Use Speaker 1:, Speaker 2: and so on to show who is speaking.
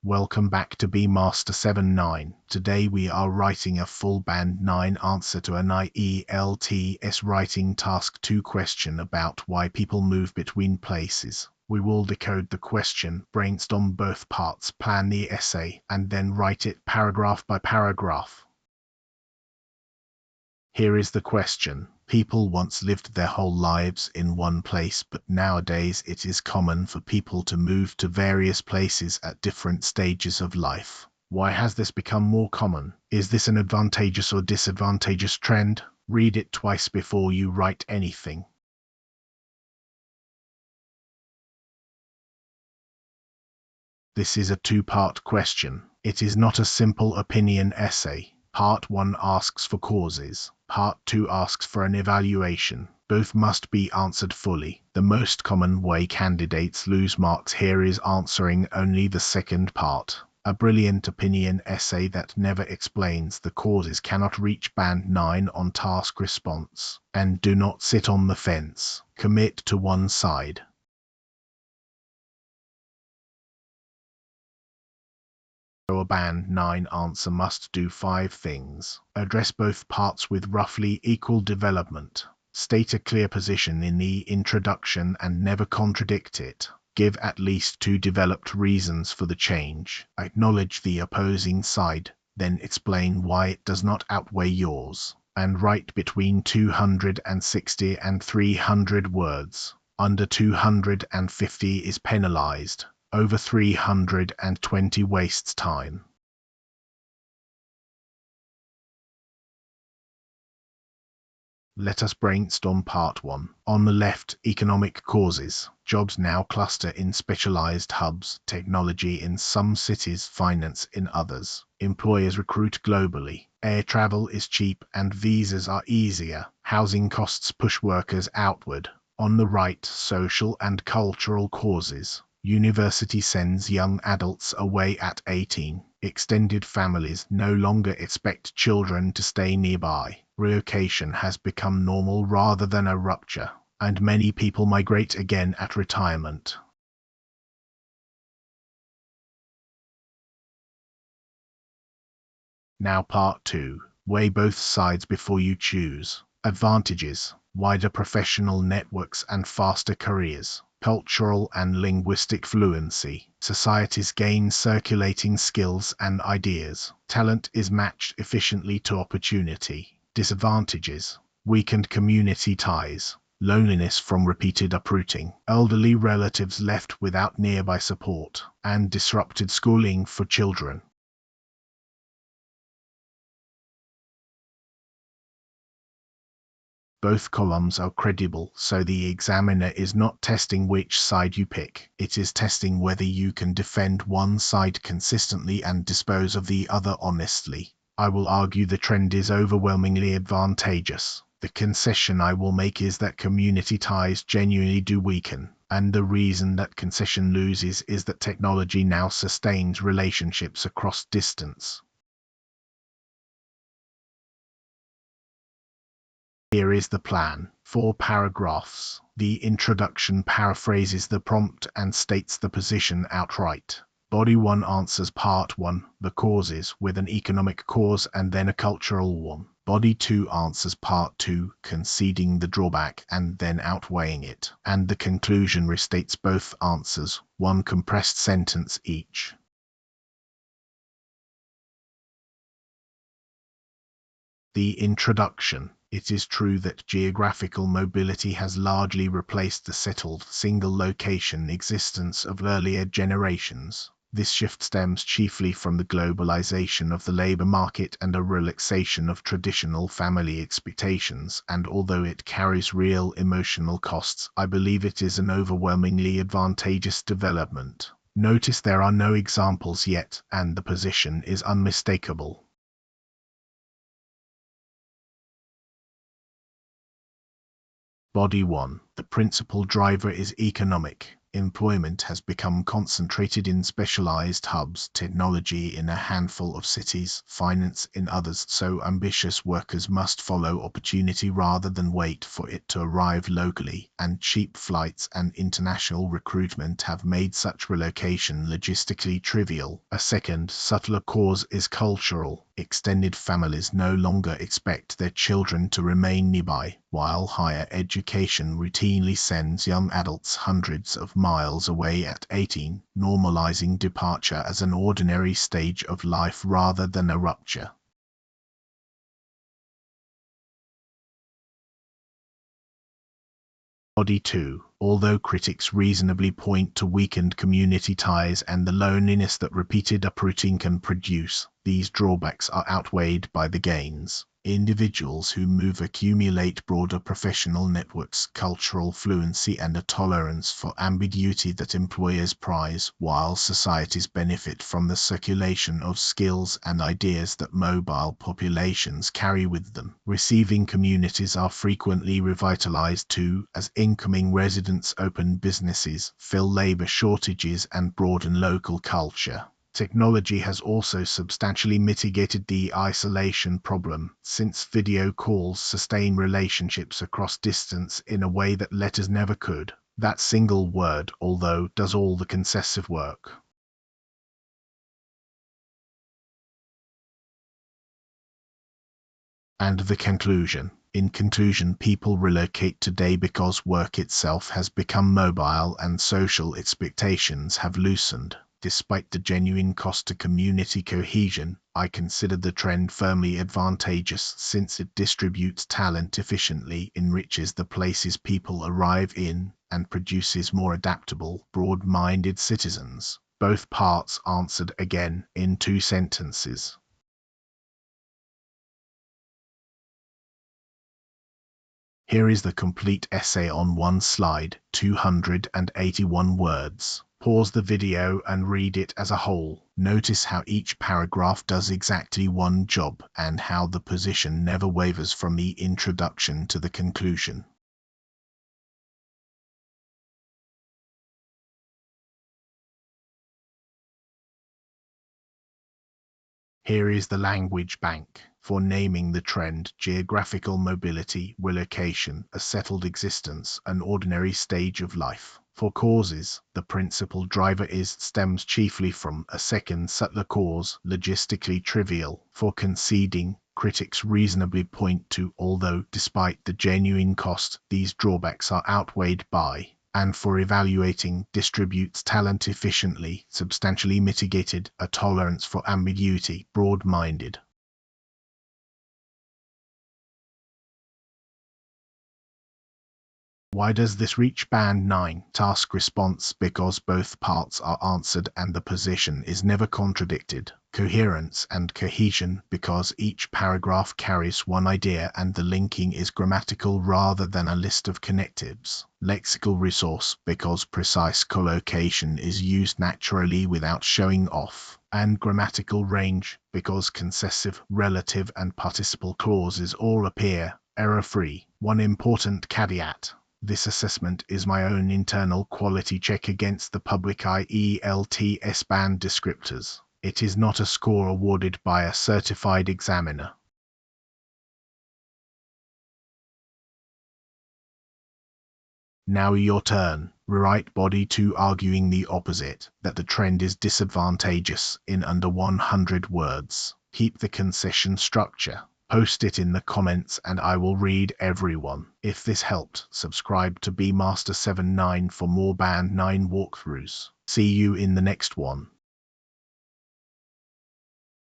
Speaker 1: Welcome back to B Master 79. Today we are writing a full Band 9 answer to an ielts writing task 2 question about why people move between places. We will decode the question, brainstorm both parts, plan the essay, and then write it paragraph by paragraph. Here is the question. People once lived their whole lives in one place, but nowadays it is common for people to move to various places at different stages of life. Why has this become more common? Is this an advantageous or disadvantageous trend? Read it twice before you write anything. This is a two-part question. It is not a simple opinion essay. Part 1 asks for causes. Part 2 asks for an evaluation. Both must be answered fully. The most common way candidates lose marks here is answering only the second part. A brilliant opinion essay that never explains the causes cannot reach Band 9 on task response. And do not sit on the fence. Commit to one side. A Band 9 answer must do 5 things. Address both parts with roughly equal development. State a clear position in the introduction and never contradict it. Give at least 2 developed reasons for the change. Acknowledge the opposing side, then explain why it does not outweigh yours. And write between 260 and 300 words. Under 250 is penalized. Over 320 wastes time. Let us brainstorm part 1. On the left, economic causes. Jobs now cluster in specialized hubs, technology in some cities, finance in others. Employers recruit globally. Air travel is cheap and visas are easier. Housing costs push workers outward. On the right, social and cultural causes. University sends young adults away at 18. Extended families no longer expect children to stay nearby. Relocation has become normal rather than a rupture, and many people migrate again at retirement. Now part 2. Weigh both sides before you choose. Advantages: wider professional networks and faster careers. Cultural and linguistic fluency. Societies gain circulating skills and ideas. Talent is matched efficiently to opportunity. Disadvantages: weakened community ties. Loneliness from repeated uprooting. Elderly relatives left without nearby support. And disrupted schooling for children. Both columns are credible, so the examiner is not testing which side you pick. It is testing whether you can defend one side consistently and dispose of the other honestly. I will argue the trend is overwhelmingly advantageous. The concession I will make is that community ties genuinely do weaken, and the reason that concession loses is that technology now sustains relationships across distance. Here is the plan. 4 paragraphs. The introduction paraphrases the prompt and states the position outright. Body 1 answers part 1, the causes, with an economic cause and then a cultural one. Body 2 answers part 2, conceding the drawback and then outweighing it. And the conclusion restates both answers, 1 compressed sentence each. The introduction. It is true that geographical mobility has largely replaced the settled, single-location existence of earlier generations. This shift stems chiefly from the globalization of the labor market and a relaxation of traditional family expectations, and although it carries real emotional costs, I believe it is an overwhelmingly advantageous development. Notice there are no examples yet, and the position is unmistakable. Body 1. The principal driver is economic. Employment has become concentrated in specialized hubs, technology in a handful of cities, finance in others, so ambitious workers must follow opportunity rather than wait for it to arrive locally, and cheap flights and international recruitment have made such relocation logistically trivial. A second, subtler cause is cultural. Extended families no longer expect their children to remain nearby, while higher education routinely sends young adults hundreds of miles away at 18, normalizing departure as an ordinary stage of life rather than a rupture. Body 2. Although critics reasonably point to weakened community ties and the loneliness that repeated uprooting can produce, these drawbacks are outweighed by the gains. Individuals who move accumulate broader professional networks, cultural fluency, and a tolerance for ambiguity that employers prize, while societies benefit from the circulation of skills and ideas that mobile populations carry with them. Receiving communities are frequently revitalized too, as incoming residents open businesses, fill labor shortages, and broaden local culture. Technology has also substantially mitigated the isolation problem, since video calls sustain relationships across distance in a way that letters never could. That single word, although, does all the concessive work. And the conclusion. In conclusion, people relocate today because work itself has become mobile and social expectations have loosened. Despite the genuine cost to community cohesion, I consider the trend firmly advantageous since it distributes talent efficiently, enriches the places people arrive in, and produces more adaptable, broad-minded citizens. Both parts answered again in 2 sentences. Here is the complete essay on one slide, 281 words. Pause the video and read it as a whole. Notice how each paragraph does exactly one job, and how the position never wavers from the introduction to the conclusion. Here is the language bank for naming the trend: geographical mobility, relocation, a settled existence, an ordinary stage of life. For causes, the principal driver stems chiefly from a second subtler cause, logistically trivial. For conceding, critics reasonably point to, although despite the genuine cost, these drawbacks are outweighed by. And for evaluating, distributes talent efficiently, substantially mitigated, a tolerance for ambiguity, broad-minded. Why does this reach band 9? Task response: because both parts are answered and the position is never contradicted. Coherence and cohesion: because each paragraph carries one idea and the linking is grammatical rather than a list of connectives. Lexical resource: because precise collocation is used naturally without showing off. And grammatical range: because concessive, relative, and participle clauses all appear error-free. One important caveat. This assessment is my own internal quality check against the public ielts band descriptors. It is not a score awarded by a certified examiner. Now your turn. Rewrite body 2 arguing the opposite, that the trend is disadvantageous, in under 100 words. Keep the concession structure. Post it in the comments and I will read every one. If this helped, subscribe to BMaster79 for more Band 9 walkthroughs. See you in the next one.